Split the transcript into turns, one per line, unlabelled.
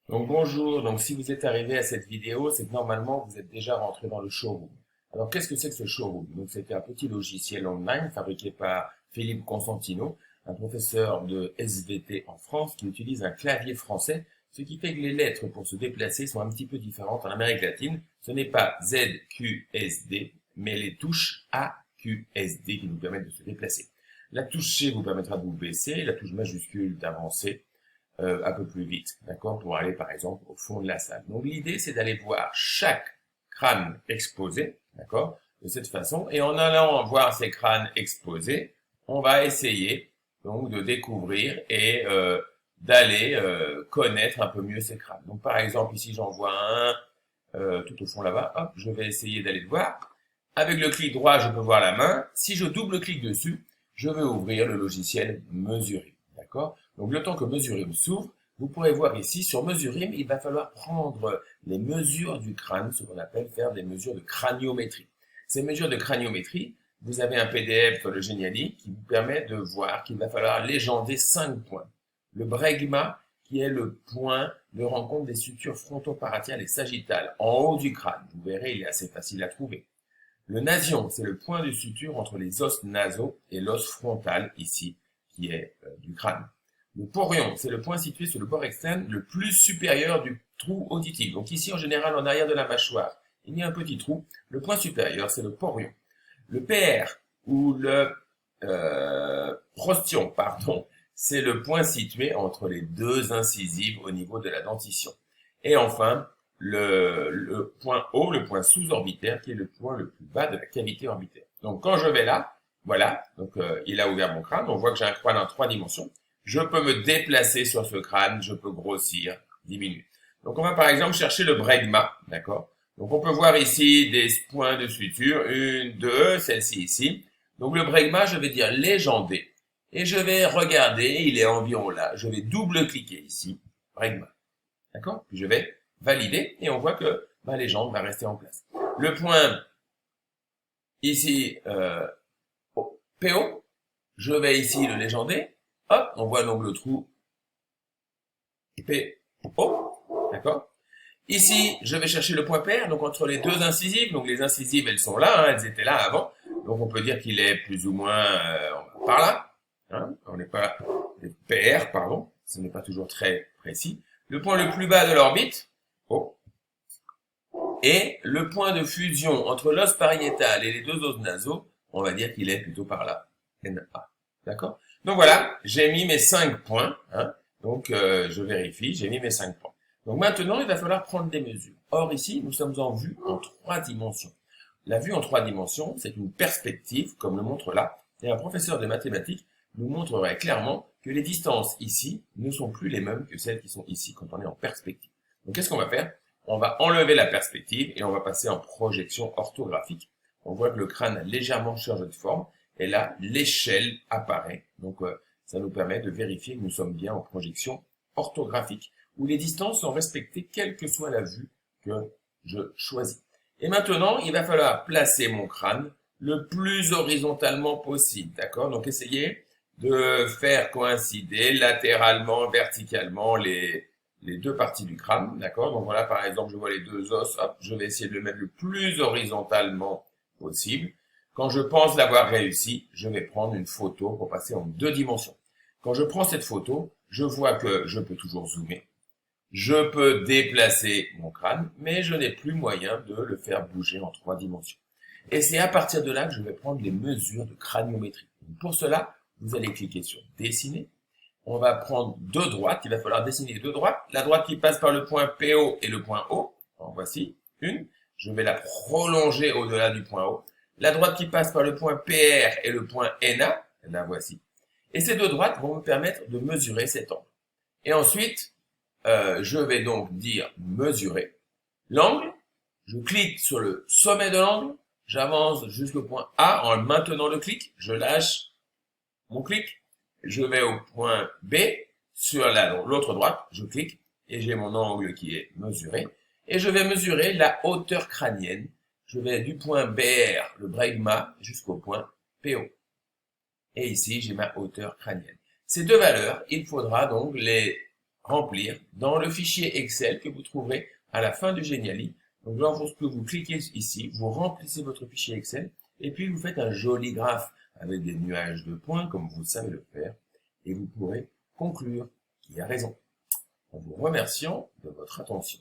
Donc bonjour, donc si vous êtes arrivé à cette vidéo, c'est que normalement vous êtes déjà rentré dans le showroom. Alors qu'est-ce que c'est que ce showroom? Donc c'était un petit logiciel online fabriqué par Philippe Constantino, un professeur de SVT en France qui utilise un clavier français, ce qui fait que les lettres pour se déplacer sont un petit peu différentes en Amérique latine. Ce n'est pas ZQSD, mais les touches AQSD qui nous permettent de se déplacer. La touche C vous permettra de vous baisser, la touche majuscule d'avancer, un peu plus vite, d'accord, pour aller par exemple au fond de la salle. Donc l'idée c'est d'aller voir chaque crâne exposé, d'accord, de cette façon, et en allant voir ces crânes exposés, on va essayer donc de découvrir et d'aller connaître un peu mieux ces crânes. Donc par exemple ici j'en vois un tout au fond là-bas, hop, je vais essayer d'aller le voir. Avec le clic droit, je peux voir la main. Si je double-clique dessus, je vais ouvrir le logiciel Mesurim. D'accord? Donc, le temps que Mesurim s'ouvre, vous pourrez voir ici, sur Mesurim, il va falloir prendre les mesures du crâne, ce qu'on appelle faire des mesures de craniométrie. Ces mesures de craniométrie, vous avez un PDF, le Geniali, qui vous permet de voir qu'il va falloir légender 5 points. Le bregma, qui est le point de rencontre des sutures frontoparatiales et sagittales, en haut du crâne. Vous verrez, il est assez facile à trouver. Le nasion, c'est le point de suture entre les os nasaux et l'os frontal, ici, qui est du crâne. Le porion, c'est le point situé sur le bord externe le plus supérieur du trou auditif. Donc ici, en général, en arrière de la mâchoire, il y a un petit trou. Le point supérieur, c'est le porion. Le PR, ou le prostion, pardon, c'est le point situé entre les deux incisives au niveau de la dentition. Et enfin, le point haut, le point sous-orbitaire, qui est le point le plus bas de la cavité orbitaire. Donc quand je vais là, voilà, donc il a ouvert mon crâne, on voit que j'ai un crâne en 3 dimensions. Je peux me déplacer sur ce crâne, je peux grossir, diminuer. Donc on va par exemple chercher le bregma, d'accord? Donc on peut voir ici des points de suture, une, deux, celle-ci ici. Donc le bregma, je vais dire légendé. Et je vais regarder, il est environ là. Je vais double-cliquer ici, bregma. D'accord? Puis je vais valider et on voit que ma légende va rester en place. Le point ici, PO, je vais ici le légender. Hop, on voit donc le trou PO. D'accord? Ici, je vais chercher le point PR, donc entre les deux incisives. Donc les incisives, elles sont là, hein, elles étaient là avant. Donc on peut dire qu'il est plus ou moins par là. Hein, on n'est pas PR, pardon. Ce n'est pas toujours très précis. Le point le plus bas de l'orbite, O, et le point de fusion entre l'os pariétal et les deux os nasaux, on va dire qu'il est plutôt par là, NA. D'accord? Donc voilà, j'ai mis mes 5 points. Hein, donc je vérifie, j'ai mis mes 5 points. Donc maintenant, il va falloir prendre des mesures. Or ici, nous sommes en vue en 3 dimensions. La vue en 3 dimensions, c'est une perspective, comme le montre là, et un professeur de mathématiques nous montrerait clairement que les distances ici ne sont plus les mêmes que celles qui sont ici quand on est en perspective. Donc qu'est-ce qu'on va faire? On va enlever la perspective et on va passer en projection orthographique. On voit que le crâne a légèrement changé de forme et là, l'échelle apparaît. Donc ça nous permet de vérifier que nous sommes bien en projection orthographique, où les distances sont respectées quelle que soit la vue que je choisis. Et maintenant, il va falloir placer mon crâne le plus horizontalement possible, d'accord? Donc essayez de faire coïncider latéralement, verticalement les deux parties du crâne, d'accord? Donc voilà, par exemple, je vois les deux os, hop, je vais essayer de le mettre le plus horizontalement possible. Quand je pense l'avoir réussi, je vais prendre une photo pour passer en 2 dimensions. Quand je prends cette photo, je vois que je peux toujours zoomer. Je peux déplacer mon crâne, mais je n'ai plus moyen de le faire bouger en 3 dimensions. Et c'est à partir de là que je vais prendre les mesures de craniométrie. Pour cela, vous allez cliquer sur dessiner. On va prendre 2 droites. Il va falloir dessiner 2 droites. La droite qui passe par le point PO et le point O. En voici une. Je vais la prolonger au-delà du point O. La droite qui passe par le point PR et le point NA. La voici. Et ces 2 droites vont me permettre de mesurer cet angle. Et ensuite, je vais donc dire mesurer l'angle. Je clique sur le sommet de l'angle. J'avance jusqu'au point A en maintenant le clic. Je lâche mon clic. Je vais au point B sur l'autre droite. Je clique et j'ai mon angle qui est mesuré. Et je vais mesurer la hauteur crânienne. Je vais du point BR, le bregma, jusqu'au point PO. Et ici, j'ai ma hauteur crânienne. Ces 2 valeurs, il faudra donc les remplir dans le fichier Excel que vous trouverez à la fin du Geniali. Donc lorsque vous cliquez ici, vous remplissez votre fichier Excel et puis vous faites un joli graphe avec des nuages de points comme vous savez le faire et vous pourrez conclure qui a raison. En vous remerciant de votre attention.